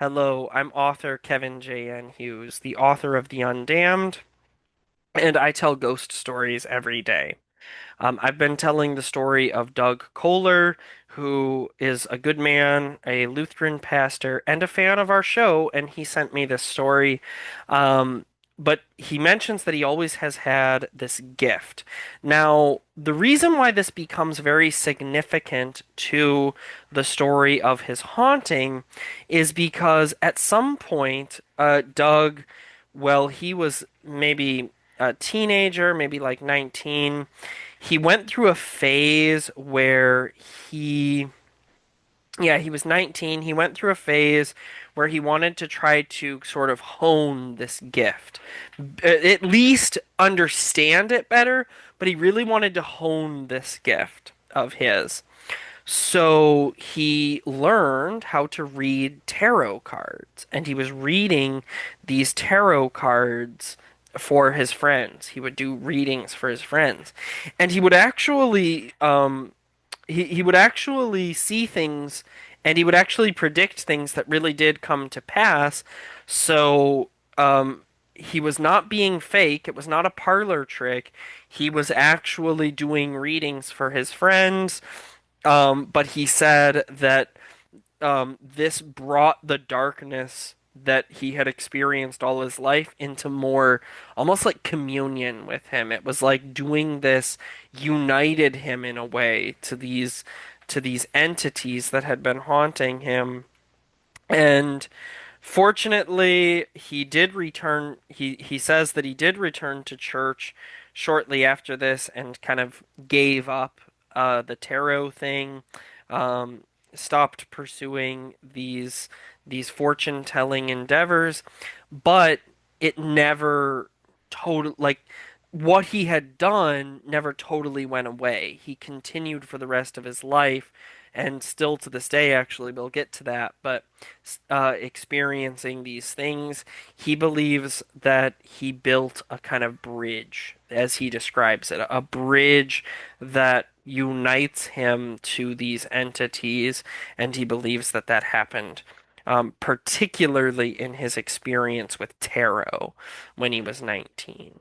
Hello, I'm author Kevin J.N. Hughes, the author of The Undamned, and I tell ghost stories every day. I've been telling the story of Doug Kohler, who is a good man, a Lutheran pastor, and a fan of our show, and he sent me this story. Um, but he mentions that he always has had this gift. Now, the reason why this becomes very significant to the story of his haunting is because at some point, Doug, well, he was maybe a teenager, maybe like 19. He went through a phase where he, yeah, he was 19. He went through a phase where he wanted to try to sort of hone this gift, at least understand it better, but he really wanted to hone this gift of his. So he learned how to read tarot cards, and he was reading these tarot cards for his friends. He would do readings for his friends, and he would actually see things, and he would actually predict things that really did come to pass. So he was not being fake. It was not a parlor trick. He was actually doing readings for his friends, but he said that this brought the darkness that he had experienced all his life into more almost like communion with him. It was like doing this united him in a way to these entities that had been haunting him. And fortunately, he did return. He says that he did return to church shortly after this and kind of gave up the tarot thing, um, stopped pursuing these fortune telling endeavors, but it never total like what he had done never totally went away. He continued for the rest of his life, and still to this day, actually, we'll get to that, but experiencing these things, he believes that he built a kind of bridge, as he describes it, a bridge that unites him to these entities, and he believes that that happened. Particularly in his experience with tarot when he was 19.